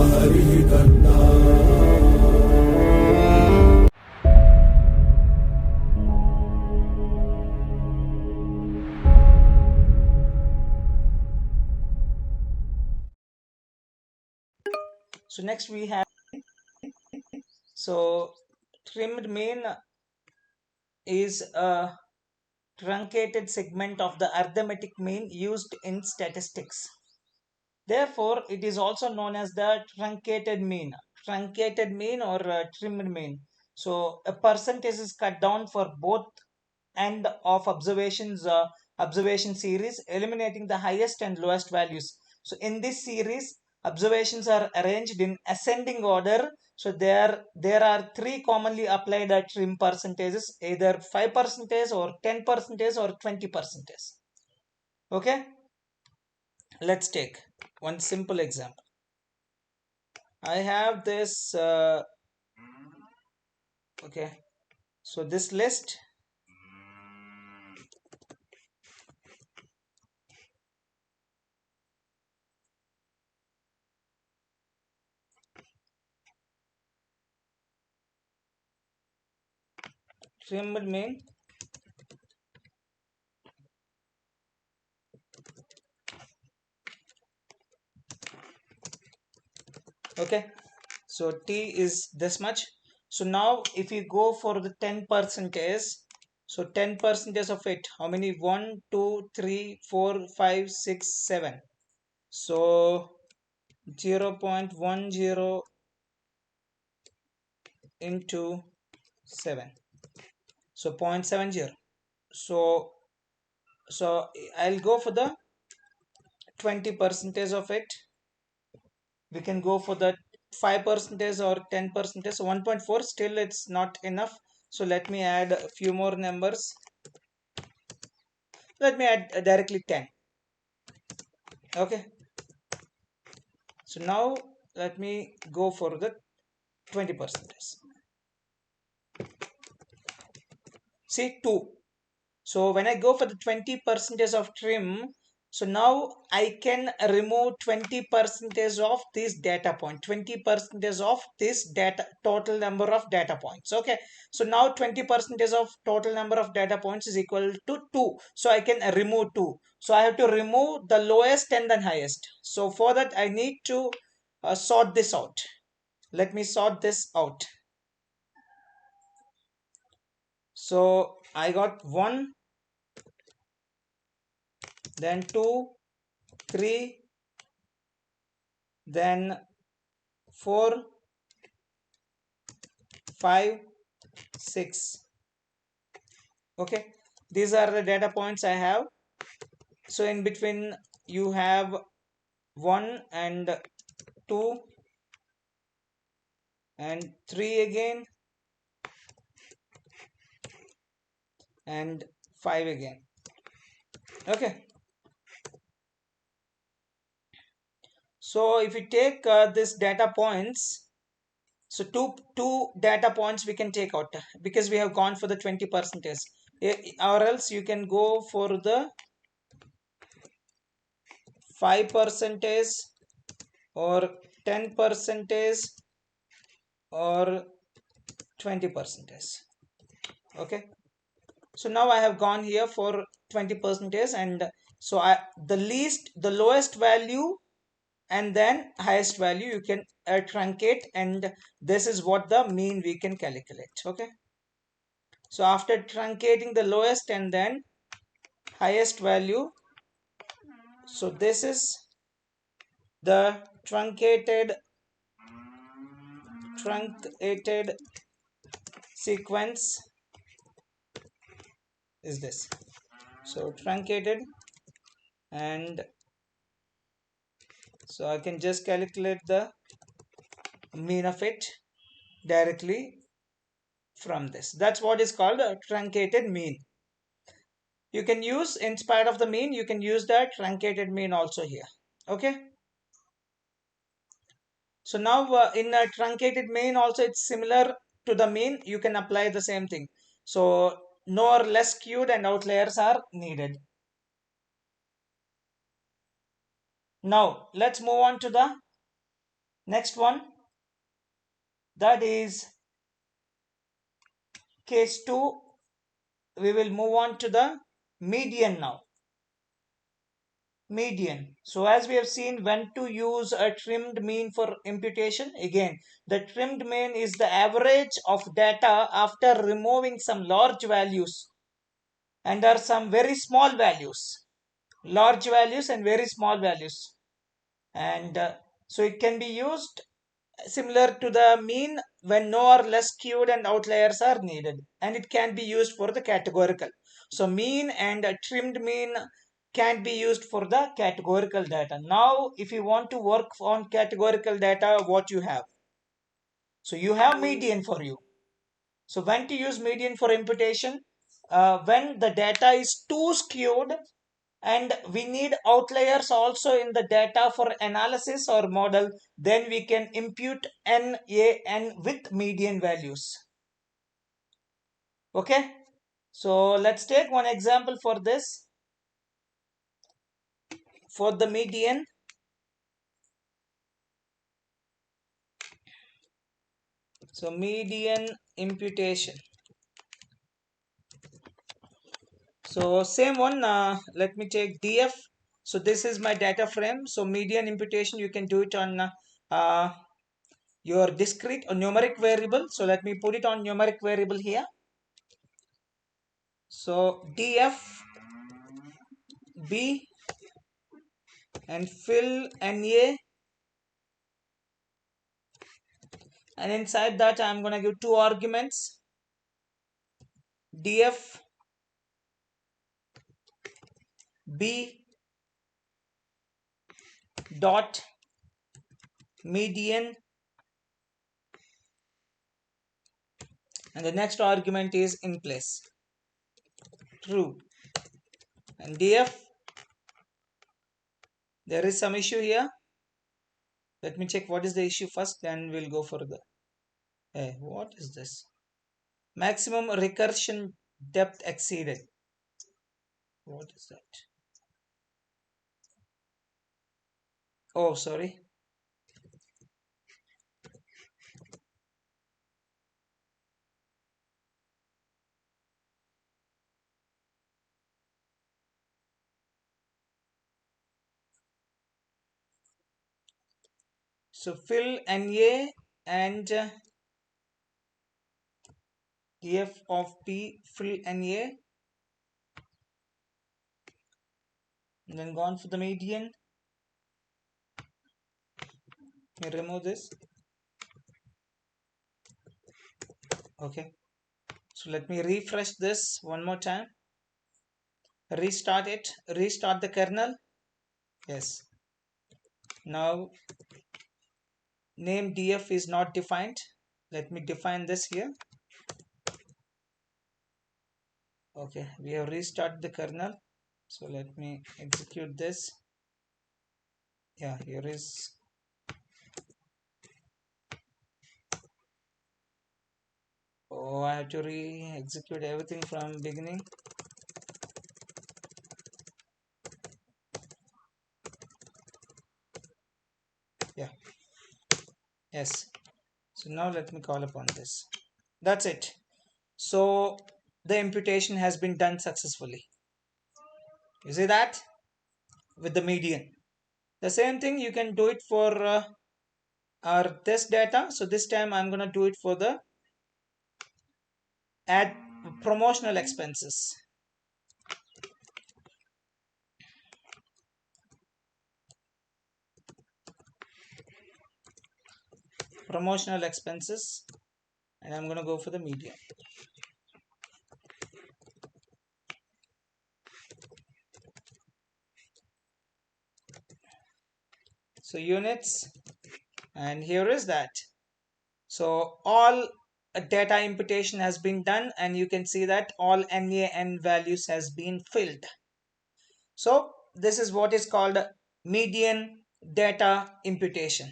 हरिः कर्ता। So next we have, trimmed main is a truncated segment of the arithmetic mean used in statistics. Therefore, it is also known as the truncated mean or trimmed mean. So a percentage is cut down for both end of observation series, eliminating the highest and lowest values. So in this series, observations are arranged in ascending order. So there are three commonly applied trim percentages, either 5% or 10% or 20%. Okay, let's take one simple example. I have this okay, so this list, trimmed mean, okay, so T is this much. So now if you go for the 10%, so 10% of it, how many? 1, 2, 3, 4, 5, 6, 7. So 0.10 into 7. So 0.70. So I'll go for the 20% of it. We can go for the 5% or 10%. So 1.4, still it's not enough. So let me add a few more numbers. Let me add directly 10. Okay. So now let me go for the 20%. See 2. So when I go for the 20% of trim, so now I can remove 20% of this data point, 20% of this data, total number of data points. Okay, so now 20% of total number of data points is equal to 2. So I can remove 2. So I have to remove the lowest and the highest. So for that I need to sort this out. Let me sort this out. So I got 1, then 2, 3, then 4, 5, 6. Okay, these are the data points I have. So in between you have 1 and 2 and 3 again and 5 again. Okay, so if you take this data points, so two data points we can take out because we have gone for the 20%, or else you can go for the 5% or 10% or 20%. Okay, so now I have gone here for 20%, and so the lowest value and then highest value you can truncate, and this is what the mean we can calculate. Okay, so after truncating the lowest and then highest value, so this is the truncated sequence is this. So truncated, and so I can just calculate the mean of it directly from this. That's what is called a truncated mean. You can use, in spite of the mean, you can use the truncated mean also here. Okay, so now in a truncated mean also it's similar to the mean. You can apply the same thing. So no or less skewed and outliers are needed. Now let's move on to the Next one, that is case 2. We will move on to the median now. Median. So as we have seen, when to use a trimmed mean for imputation. Again, the trimmed mean is the average of data after removing some large values and are some very small values. Large values and very small values. And so it can be used similar to the mean when no or less skewed and outliers are needed, and it can be used for the categorical. So mean and trimmed mean can be used for the categorical data. Now if you want to work on categorical data, what you have, so you have median for you. So when to use median for imputation? When the data is too skewed and we need outliers also in the data for analysis or model, then we can impute NaN with median values. Okay, so let's take one example for this. For the median, so median imputation. So same one, let me take DF. So this is my data frame. So median imputation, you can do it on your discrete or numeric variable. So let me put it on numeric variable here. So DF B and fill NA, and inside that I'm gonna give two arguments, DF B dot median, and the next argument is in place, true. And DF, there is some issue here. Let me check what is the issue first, then we'll go further. Hey, what is this? Maximum recursion depth exceeded. What is that? Oh, sorry. So fill NA and DF of P fill NA, and then go on for the median. Let me remove this. Okay, so let me refresh this one more time. Restart it. Restart the kernel. Yes. Now name DF is not defined. Let me define this here. Okay, we have restarted the kernel. So let me execute this. Yeah, here is. Oh, I have to re-execute everything from beginning. Yeah. Yes. So now let me call upon this. That's it. So the imputation has been done successfully. You see that? With the median. The same thing you can do it for our test data. So this time I'm going to do it for the add promotional expenses. Promotional expenses, and I'm going to go for the median. So units, and here is that. So all data imputation has been done, and you can see that all NaN values has been filled. So this is what is called median data imputation.